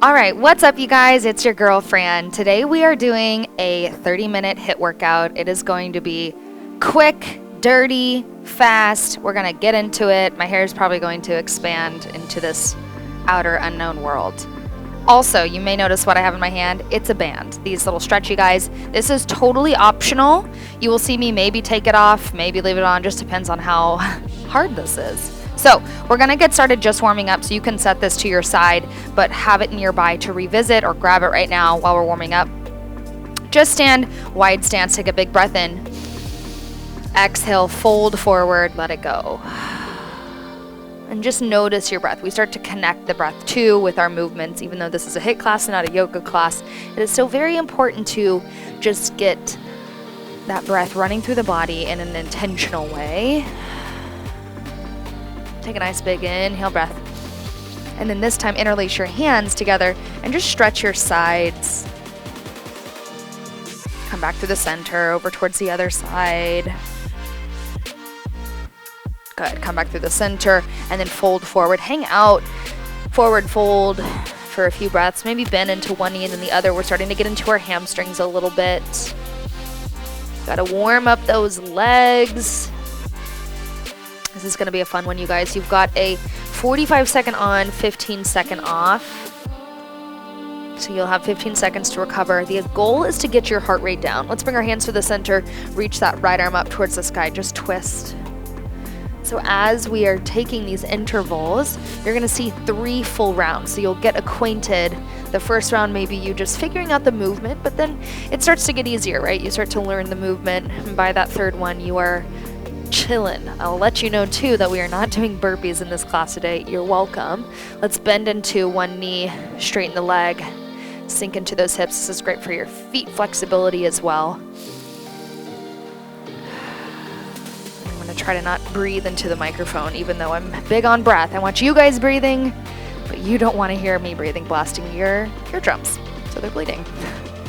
All right, what's up, you guys? It's your girl, Fran. Today we are doing a 30-minute HIIT workout. It is going to be quick, dirty, fast. We're going to get into it. My hair is probably going to expand into this outer unknown world. Also, you may notice what I have in my hand. It's a band. These little stretchy guys. This is totally optional. You will see me maybe take it off, maybe leave it on. Just depends on how hard this is. So we're going to get started just warming up, so you can set this to your side, but have it nearby to revisit or grab it right now while we're warming up. Just stand, wide stance, take a big breath in. Exhale, fold forward, let it go. And just notice your breath. We start to connect the breath too with our movements. Even though this is a HIIT class and not a yoga class, it is still very important to just get that breath running through the body in an intentional way. Take a nice big inhale breath. And then this time interlace your hands together and just stretch your sides. Come back to the center, over towards the other side. Good, come back through the center and then fold forward. Hang out, forward fold for a few breaths. Maybe bend into one knee and then the other. We're starting to get into our hamstrings a little bit. Gotta warm up those legs. This is gonna be a fun one, you guys. You've got a 45-second on, 15-second off. So you'll have 15 seconds to recover. The goal is to get your heart rate down. Let's bring our hands to the center, reach that right arm up towards the sky, just twist. So as we are taking these intervals, you're gonna see 3 full rounds. So you'll get acquainted. The first round, maybe you just figuring out the movement, but then it starts to get easier, right? You start to learn the movement, and by that third one, you are chillin'. I'll let you know too that we are not doing burpees in this class today. You're welcome. Let's bend into one knee, straighten the leg, sink into those hips. This is great for your feet flexibility as well. I'm gonna try to not breathe into the microphone, even though I'm big on breath. I want you guys breathing, but you don't want to hear me breathing, blasting your eardrums, so they're bleeding.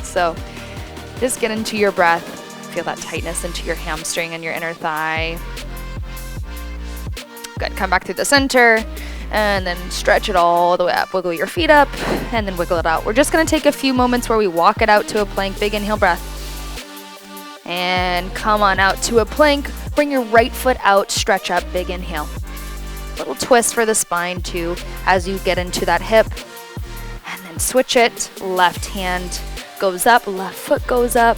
So just get into your breath. Feel that tightness into your hamstring and your inner thigh. Good, come back through the center and then stretch it all the way up. Wiggle your feet up and then wiggle it out. We're just gonna take a few moments where we walk it out to a plank. Big inhale breath. And come on out to a plank. Bring your right foot out, stretch up, big inhale. Little twist for the spine too as you get into that hip. And then switch it. Left hand goes up, left foot goes up.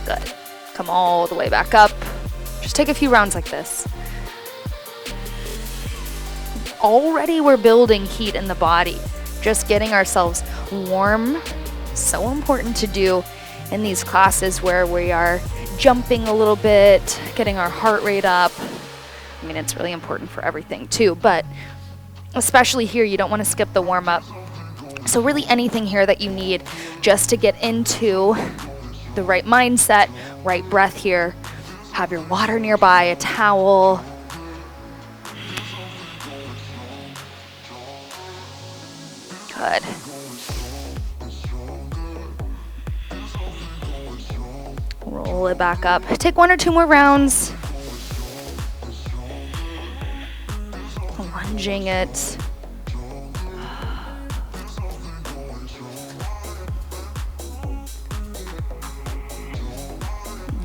Good. Come all the way back up. Just take a few rounds like this. Already we're building heat in the body. Just getting ourselves warm. So important to do in these classes where we are jumping a little bit, getting our heart rate up. I mean, it's really important for everything too, but especially here, you don't want to skip the warm up. So really anything here that you need just to get into the right mindset, right breath here. Have your water nearby, a towel. Good. Roll it back up. Take 1 or 2 more rounds. Lunging it.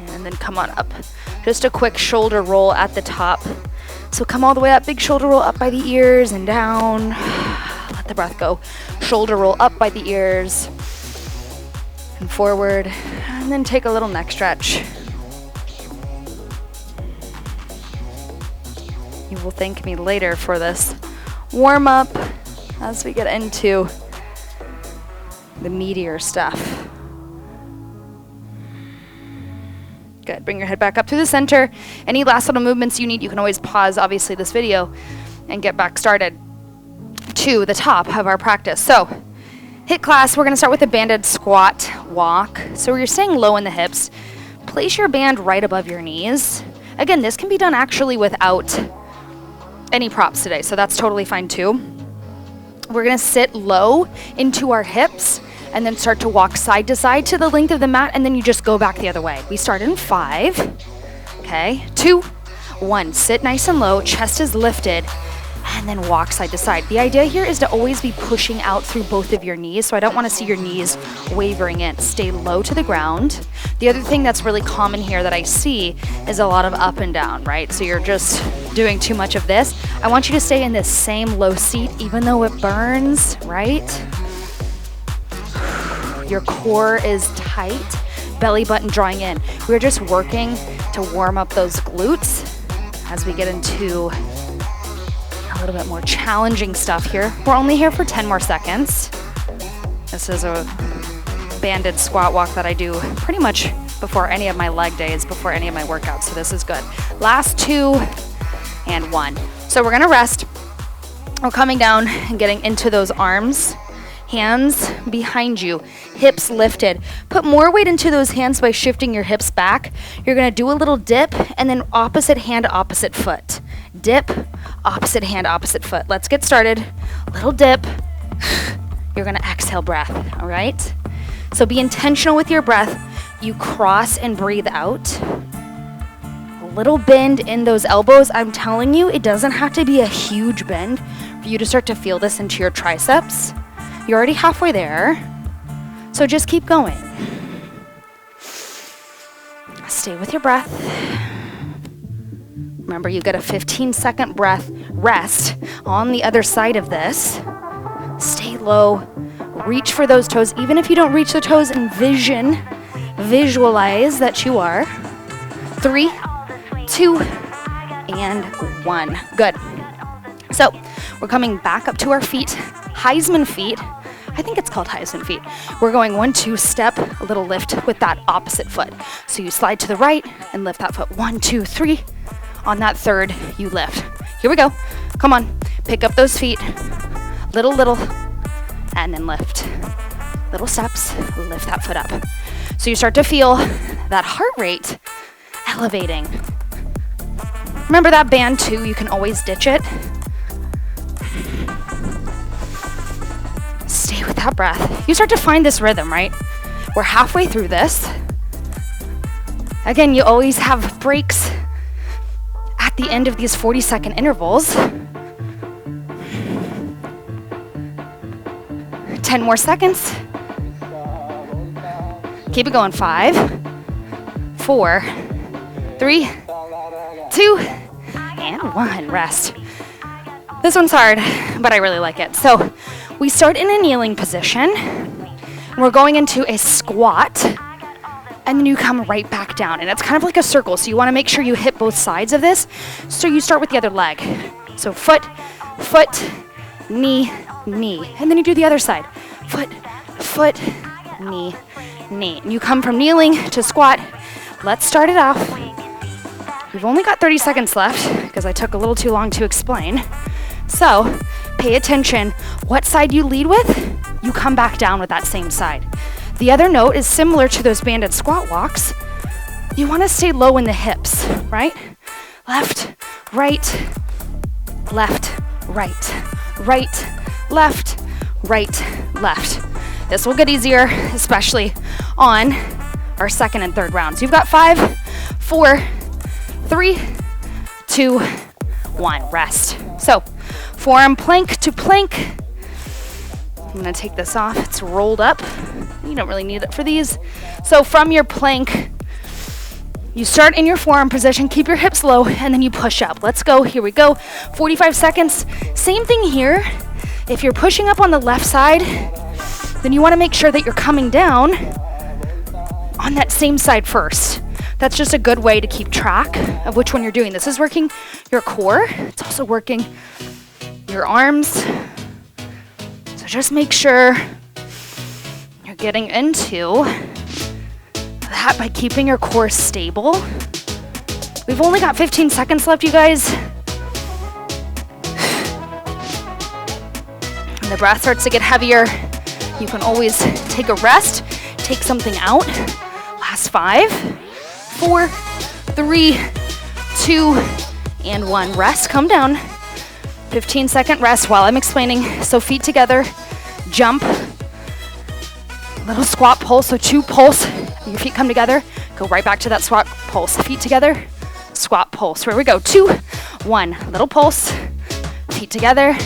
And then come on up. Just a quick shoulder roll at the top. So come all the way up, big shoulder roll up by the ears and down. Let the breath go. Shoulder roll up by the ears and forward. And then take a little neck stretch. You will thank me later for this warm up as we get into the meatier stuff. Good, bring your head back up to the center. Any last little movements you need, you can always pause, obviously, this video and get back started to the top of our practice. So, HIIT class, we're gonna start with a banded squat walk. So you're staying low in the hips. Place your band right above your knees. Again, this can be done actually without any props today, so that's totally fine too. We're gonna sit low into our hips and then start to walk side to side to the length of the mat, and then you just go back the other way. We start in 5, okay, 2, 1. Sit nice and low, chest is lifted, and then walk side to side. The idea here is to always be pushing out through both of your knees, so I don't want to see your knees wavering in. Stay low to the ground. The other thing that's really common here that I see is a lot of up and down, right? So you're just doing too much of this. I want you to stay in this same low seat, even though it burns, right? Your core is tight, belly button drawing in. We're just working to warm up those glutes as we get into a little bit more challenging stuff here. We're only here for 10 more seconds. This is a banded squat walk that I do pretty much before any of my leg days, before any of my workouts, so this is good. Last 2 and 1. So we're gonna rest. We're coming down and getting into those arms. Hands behind you, hips lifted. Put more weight into those hands by shifting your hips back. You're gonna do a little dip and then opposite hand, opposite foot. Dip, opposite hand, opposite foot. Let's get started. Little dip. You're gonna exhale breath, all right? So be intentional with your breath. You cross and breathe out. A little bend in those elbows. I'm telling you, it doesn't have to be a huge bend for you to start to feel this into your triceps. You're already halfway there, so just keep going. Stay with your breath. Remember, you get a 15-second breath rest on the other side of this. Stay low, reach for those toes. Even if you don't reach the toes, visualize that you are. 3, 2, and 1. Good. So we're coming back up to our feet, Heisman feet. I think it's called Heisman feet. We're going 1, 2 step, a little lift with that opposite foot. So you slide to the right and lift that foot. 1, 2, 3. On that third, you lift. Here we go. Come on, pick up those feet. Little, and then lift. Little steps, lift that foot up. So you start to feel that heart rate elevating. Remember that band too, you can always ditch it. Stay with that breath. You start to find this rhythm, right? We're halfway through this. Again, you always have breaks at the end of these 40-second intervals. 10 more seconds. Keep it going. 5, 4, 3, 2, and 1. Rest. This one's hard, but I really like it. So we start in a kneeling position. And we're going into a squat, and then you come right back down. And it's kind of like a circle, so you want to make sure you hit both sides of this. So you start with the other leg. So foot, knee, knee. And then you do the other side. Foot, knee, knee. And you come from kneeling to squat. Let's start it off. We've only got 30 seconds left because I took a little too long to explain. So pay attention. What side you lead with, you come back down with that same side. The other note is similar to those banded squat walks. You want to stay low in the hips, right? Left, right, left, right, right, left, right, left. This will get easier, especially on our second and third rounds. You've got 5, 4, 3, 2, 1. Rest. So forearm plank to plank. I'm gonna take this off. It's rolled up. You don't really need it for these. So from your plank, you start in your forearm position, keep your hips low, and then you push up. Let's go. Here we go. 45 seconds. Same thing here. If you're pushing up on the left side, then you want to make sure that you're coming down on that same side first. That's just a good way to keep track of which one you're doing. This is working your core. It's also working your arms. So just make sure you're getting into that by keeping your core stable. We've only got 15 seconds left, you guys. And the breath starts to get heavier. You can always take a rest, take something out. Last 5, 4, 3, 2, and 1. Rest, come down. 15-second rest while I'm explaining. So feet together, jump. Little squat pulse, so 2 pulse. Your feet come together, go right back to that squat pulse. Feet together, squat pulse. Here we go. 2, 1. Little pulse. Feet together,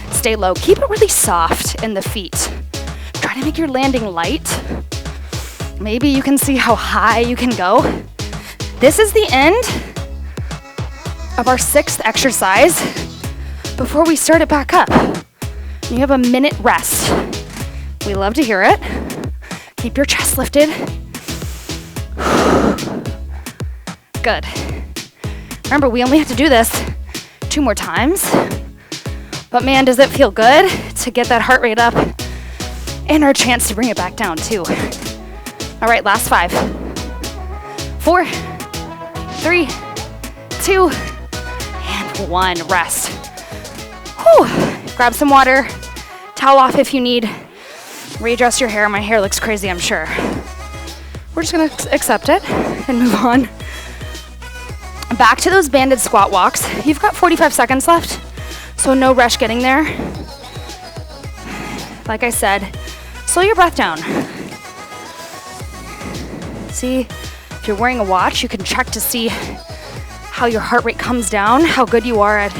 stay low. Keep it really soft in the feet. Try to make your landing light. Maybe you can see how high you can go. This is the end of our 6th exercise before we start it back up. You have a minute rest. We love to hear it. Keep your chest lifted. Good. Remember, we only have to do this 2 more times. But man, does it feel good to get that heart rate up and our chance to bring it back down too. All right, last 5, 4, 3, 2, and 1. Rest. Whew. Grab some water, towel off if you need. Readjust your hair. My hair looks crazy, I'm sure. We're just gonna accept it and move on. Back to those banded squat walks. You've got 45 seconds left, so no rush getting there. Like I said, slow your breath down. See, if you're wearing a watch, you can check to see how your heart rate comes down, how good you are at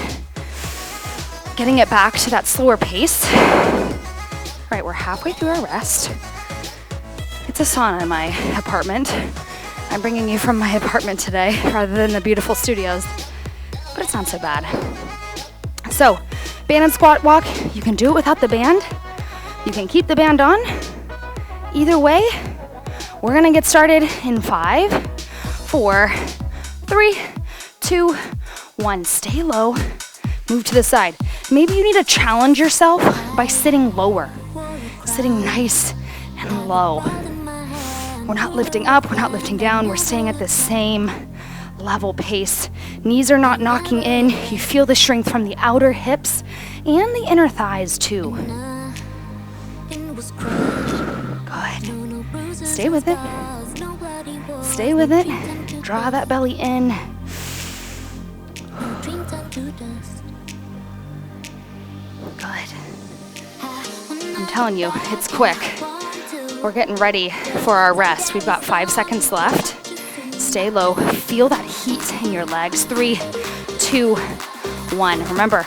getting it back to that slower pace. All right, we're halfway through our rest. It's a sauna in my apartment. I'm bringing you from my apartment today rather than the beautiful studios, but it's not so bad. So, band and squat walk, you can do it without the band. You can keep the band on. Either way, we're gonna get started in 5, 4, 3, 2, 1. Stay low, move to the side. Maybe you need to challenge yourself by sitting lower, sitting nice and low. We're not lifting up, we're not lifting down, we're staying at the same level pace. Knees are not knocking in. You feel the strength from the outer hips and the inner thighs too. Good. Stay with it. Stay with it. Draw that belly in. Good. I'm telling you, it's quick. We're getting ready for our rest. We've got 5 seconds left. Stay low. Feel that heat in your legs. 3, 2, 1. Remember,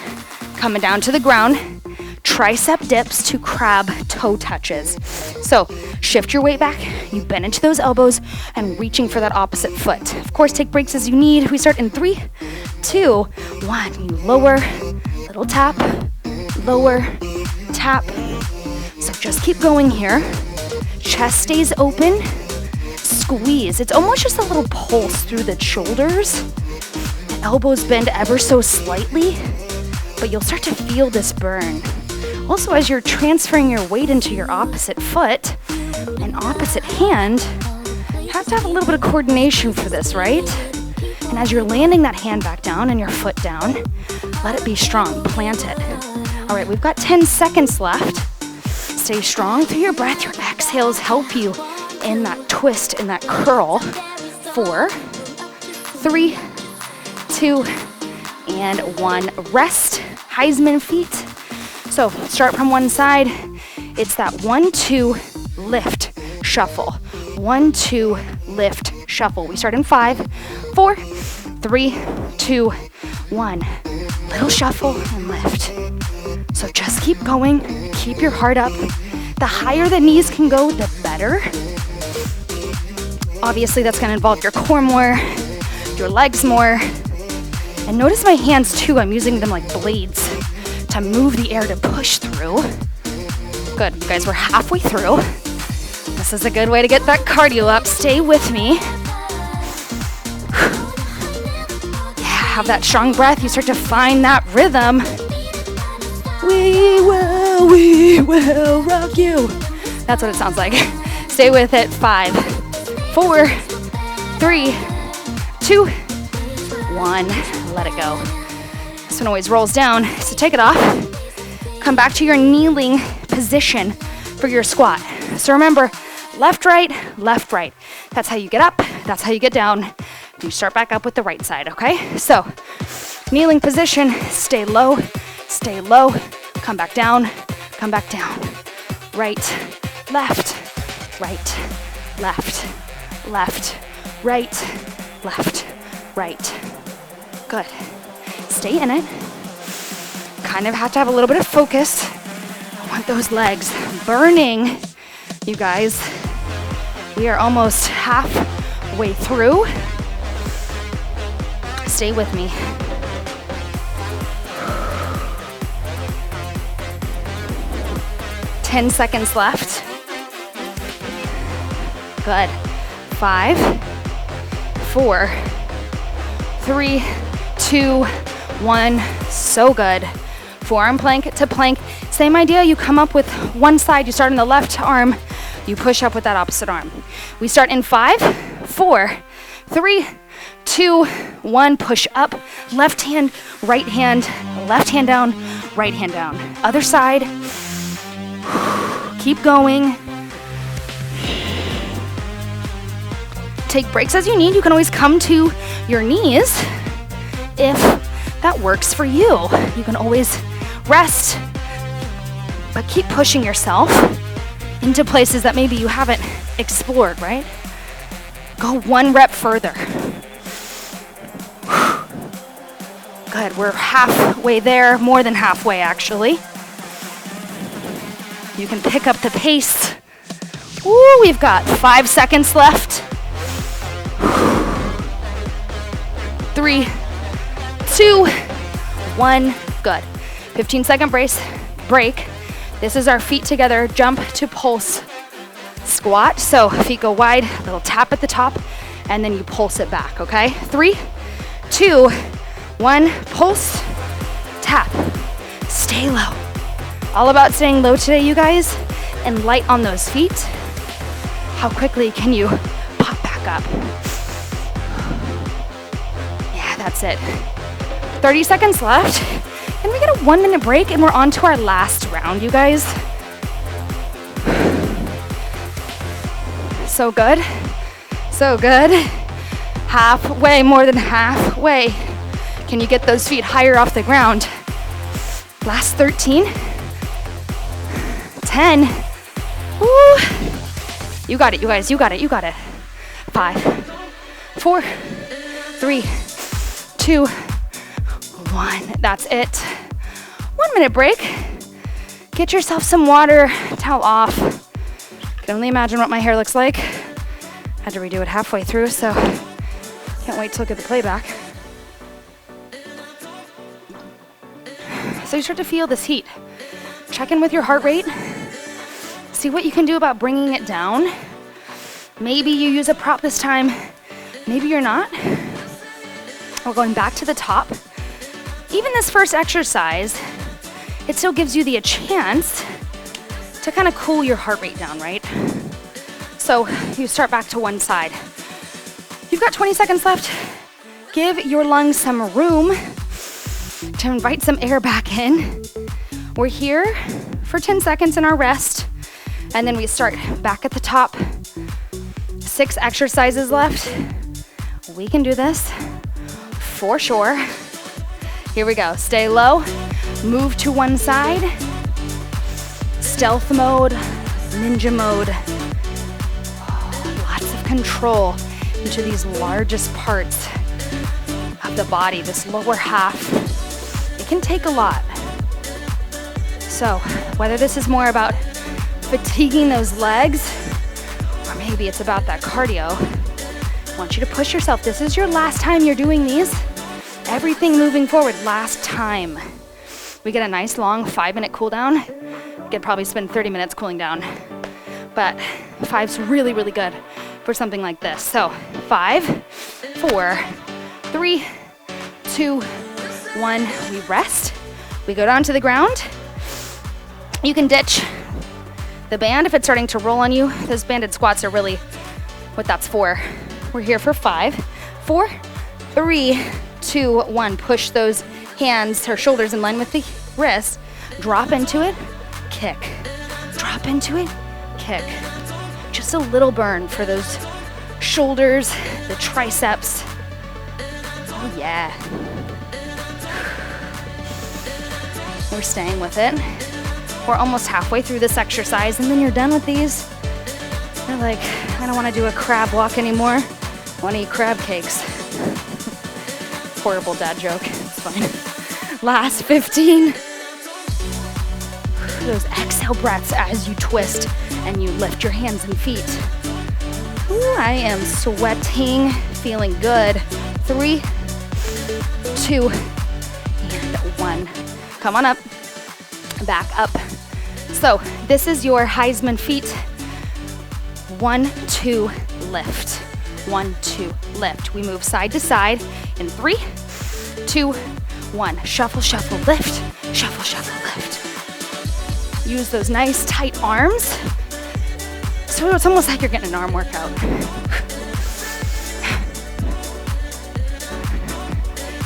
coming down to the ground. Tricep dips to crab toe touches. So shift your weight back. You bend into those elbows and reaching for that opposite foot. Of course, take breaks as you need. We start in 3, 2, 1. You lower, little tap, lower, tap. So just keep going here. Chest stays open. Squeeze. It's almost just a little pulse through the shoulders. The elbows bend ever so slightly, but you'll start to feel this burn. Also, as you're transferring your weight into your opposite foot and opposite hand, you have to have a little bit of coordination for this, right? And as you're landing that hand back down and your foot down, let it be strong. Plant it. All right, we've got 10 seconds left. Stay strong through your breath. Your exhales help you in that twist, in that curl. 4, 3, 2, and 1. Rest. Heisman feet. So start from one side. It's that 1, 2, lift, shuffle. 1, 2, lift, shuffle. We start in 5, 4, 3, 2, 1. Little shuffle and lift. So just keep going. Keep your heart up. The higher the knees can go, the better. Obviously, that's going to involve your core more, your legs more. And notice my hands too. I'm using them like blades to move the air to push through. Good, you guys, we're halfway through. This is a good way to get that cardio up. Stay with me. Yeah, have that strong breath. You start to find that rhythm. We will rock you. That's what it sounds like. Stay with it. 5, 4, 3, 2, 1. Let it go. This one always rolls down, so take it off. Come back to your kneeling position for your squat. So remember, left, right, left, right. That's how you get up. That's how you get down. You start back up with the right side, okay? So kneeling position, stay low, come back down, right, left, right, left, left, right, left, right. Good. Stay in it. kind of have to have a little bit of focus. I want those legs burning, you guys. We are almost halfway through. Stay with me. Ten seconds left. Good. 5, 4, 3, 2, 1. So good. Forearm plank to plank. Same idea. You come up with one side. You start on the left arm. You push up with that opposite arm. We start in 5, 4, 3, 2, 1. Push up. Left hand, right hand. Left hand down, right hand down. Other side. Keep going. Take breaks as you need. You can always come to your knees if that works for you. You can always rest, but keep pushing yourself into places that maybe you haven't explored, right? Go one rep further. Good, we're halfway there, more than halfway actually. You can pick up the pace. Ooh, we've got 5 seconds left. 3, 2, 1, good. 15-second break. This is our feet together, jump to pulse squat. So feet go wide, little tap at the top, and then you pulse it back, okay? 3, 2, 1, pulse, tap, stay low. All about staying low today, you guys, and light on those feet. How quickly can you pop back up? Yeah, that's it. 30 seconds left. And we get a 1-minute break and we're on to our last round, you guys. So good. So good. Halfway, more than halfway. Can you get those feet higher off the ground? Last 13. 10. Woo. You got it, you guys, you got it, you got it. 5, 4, 3, 2, 1. That's it. 1-minute break. Get yourself some water, towel off. Can only imagine what my hair looks like. Had to redo it halfway through, so can't wait to look at the playback. So you start to feel this heat. Check in with your heart rate. See what you can do about bringing it down. Maybe you use a prop this time. Maybe you're not. We're going back to the top. Even this first exercise, it still gives you the chance to kind of cool your heart rate down, right? So you start back to one side. You've got 20 seconds left. Give your lungs some room to invite some air back in. We're here for 10 seconds in our rest, and then we start back at the top. 6 exercises left. We can do this for sure. Here we go. Stay low. Move to one side. Stealth mode, ninja mode. Oh, lots of control into these largest parts of the body, this lower half. It can take a lot. So whether this is more about fatiguing those legs, or maybe it's about that cardio, I want you to push yourself. This is your last time you're doing these. Everything moving forward, last time. We get a nice long 5-minute cool down. We could probably spend 30 minutes cooling down. But 5's really, really good for something like this. So 5, 4, 3, 2, 1. We rest. We go down to the ground. You can ditch the band if it's starting to roll on you. Those banded squats are really what that's for. We're here for 5, 4, 3, 2, 1. Push those hands or shoulders in line with the wrist. Drop into it, kick. Drop into it, kick. Just a little burn for those shoulders, the triceps. Oh yeah. We're staying with it. We're almost halfway through this exercise, and then you're done with these. You're like, I don't want to do a crab walk anymore. I want to eat crab cakes. Horrible dad joke. It's fine. Last 15. Those exhale breaths as you twist and you lift your hands and feet. Ooh, I am sweating, feeling good. 3, 2, and 1. Come on up, back up. So this is your Heisman feet. 1, 2, lift. 1, 2, lift. We move side to side in 3, 2, 1. Shuffle, shuffle, lift. Shuffle, shuffle, lift. Use those nice tight arms. So it's almost like you're getting an arm workout.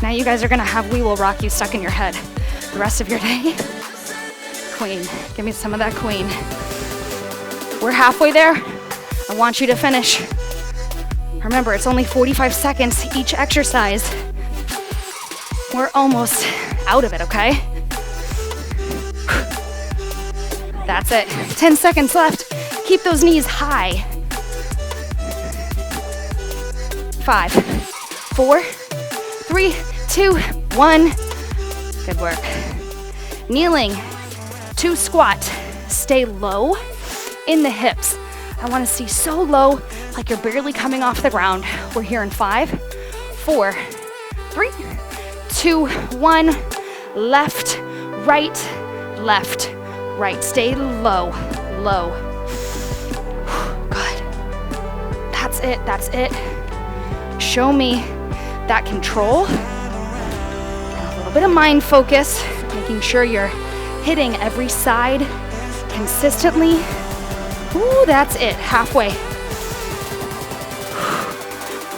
Now you guys are gonna have We Will Rock You stuck in your head the rest of your day. Queen, give me some of that queen. We're halfway there. I want you to finish. Remember, it's only 45 seconds each exercise. We're almost out of it, okay? That's it. 10 seconds left. Keep those knees high. 5, 4, 3, 2, 1. Good work. Kneeling to squat. Stay low in the hips. I want to see so low, like you're barely coming off the ground. We're here in 5, 4, 3, 2, 1. Left, right, left, right. Stay low, low. Good. That's it, that's it. Show me that control. And a little bit of mind focus, making sure you're hitting every side consistently. Ooh, that's it, halfway.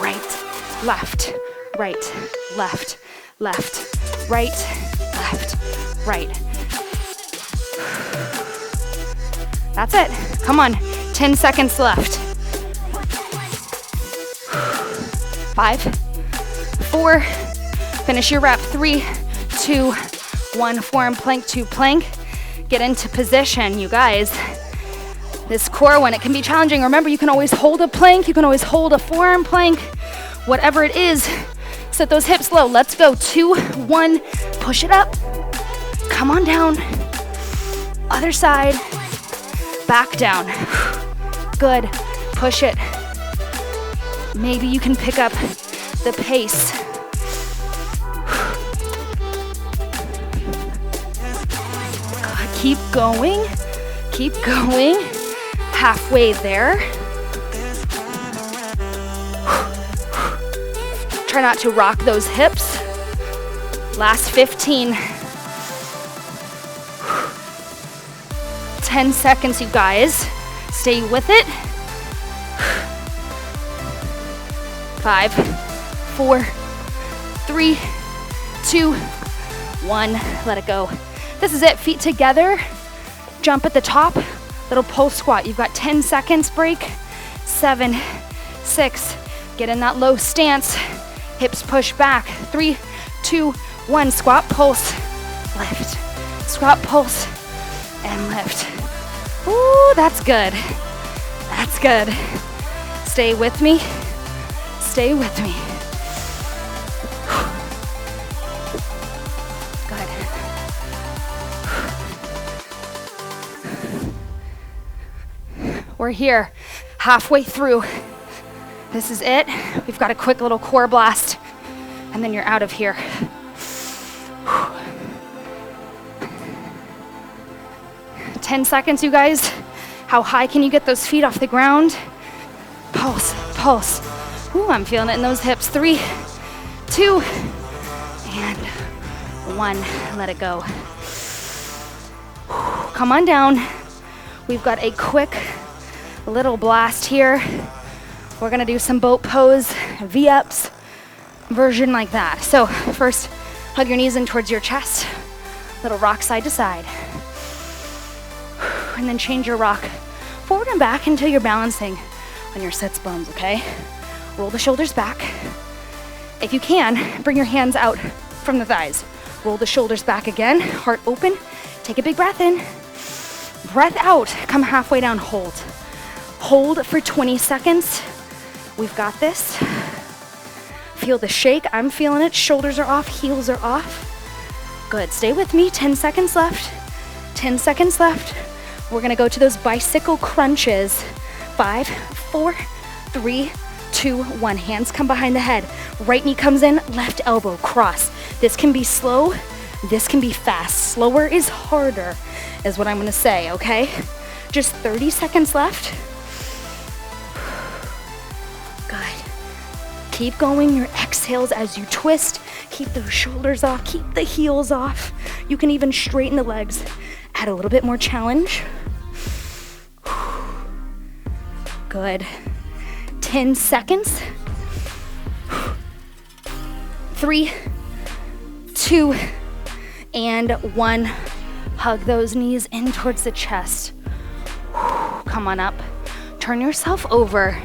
Right, left, right, left, left, right, left, right. That's it, come on, 10 seconds left. 5, 4, finish your rep. 3, 2, 1, forearm plank to plank. Get into position, you guys. This core one, it can be challenging. Remember, you can always hold a plank, you can always hold a forearm plank, whatever it is. Set those hips low. Let's go. 2, 1, push it up. Come on down. Other side. Back down. Good. Push it. Maybe you can pick up the pace. God, keep going. Keep going. Halfway there. Try not to rock those hips. Last 15. 10 seconds, you guys. Stay with it. 5, 4, 3, 2, 1. Let it go. This is it. Feet together. Jump at the top. Little pulse squat. You've got 10 seconds break. 7, 6. Get in that low stance. Hips push back. 3, 2, 1. Squat, pulse, lift. Squat, pulse, and lift. Ooh, that's good. That's good. Stay with me. Stay with me. Good. We're here, halfway through. This is it. We've got a quick little core blast, and then you're out of here. 10 seconds, you guys. How high can you get those feet off the ground? Pulse, pulse. Ooh, I'm feeling it in those hips. 3, 2, and 1. Let it go. Come on down. We've got a quick little blast here. We're gonna do some boat pose, V-ups, version like that. So first, hug your knees in towards your chest. Little rock side to side. And then change your rock forward and back until you're balancing on your sits bones, okay? Roll the shoulders back. If you can, bring your hands out from the thighs. Roll the shoulders back again, heart open. Take a big breath in. Breath out, come halfway down, hold. Hold for 20 seconds. We've got this. Feel the shake, I'm feeling it. Shoulders are off, heels are off. Good, stay with me, 10 seconds left. 10 seconds left. We're gonna go to those bicycle crunches. 5, 4, 3, 2, 1. Hands come behind the head. Right knee comes in, left elbow, cross. This can be slow, this can be fast. Slower is harder, is what I'm gonna say, okay? Just 30 seconds left. Good. Keep going, your exhales as you twist. Keep those shoulders off, keep the heels off. You can even straighten the legs. Add a little bit more challenge. Good. 10 seconds. 3, 2, and 1. Hug those knees in towards the chest. Come on up. Turn yourself over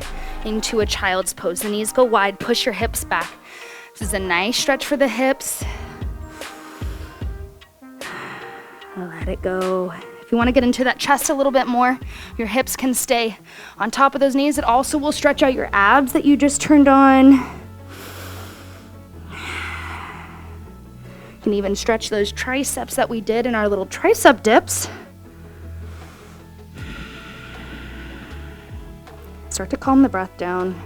into a child's pose. The knees go wide, push your hips back. This is a nice stretch for the hips. Let it go. If you want to get into that chest a little bit more, your hips can stay on top of those knees. It also will stretch out your abs that you just turned on. You can even stretch those triceps that we did in our little tricep dips. Start to calm the breath down.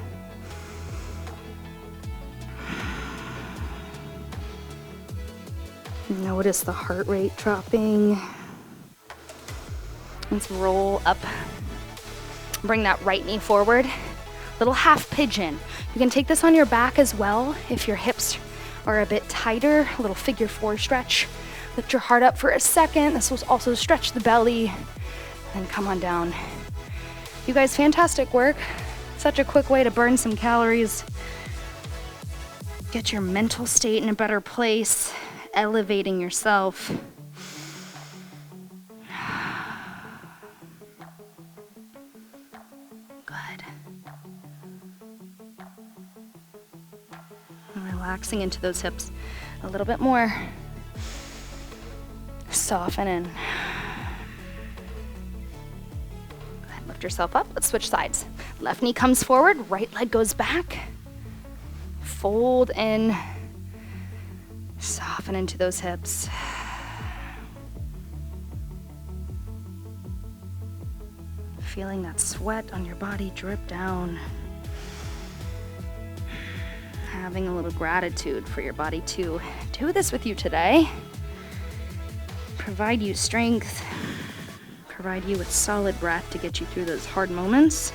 Notice the heart rate dropping. Let's roll up. Bring that right knee forward. Little half pigeon. You can take this on your back as well if your hips are a bit tighter. A little figure 4 stretch. Lift your heart up for a second. This will also stretch the belly. And come on down. You guys, fantastic work. Such a quick way to burn some calories. Get your mental state in a better place. Elevating yourself. Good. And relaxing into those hips a little bit more. Soften in. Go ahead, lift yourself up. Let's switch sides. Left knee comes forward, right leg goes back. Fold in. Soften into those hips. Feeling that sweat on your body drip down. Having a little gratitude for your body to do this with you today. Provide you strength. Provide you with solid breath to get you through those hard moments.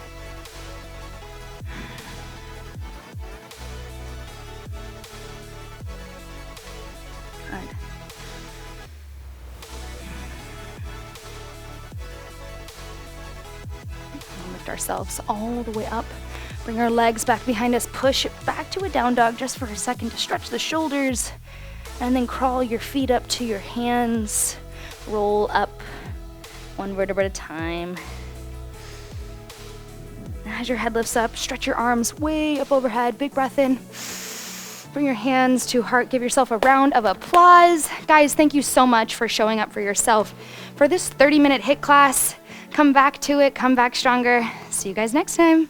Good. We'll lift ourselves all the way up. Bring our legs back behind us. Push it back to a down dog just for a second to stretch the shoulders. And then crawl your feet up to your hands. Roll up one vertebra at a time. As your head lifts up, stretch your arms way up overhead. Big breath in. Bring your hands to heart. Give yourself a round of applause. Guys, thank you so much for showing up for yourself for this 30-minute HIIT class. Come back to it. Come back stronger. See you guys next time.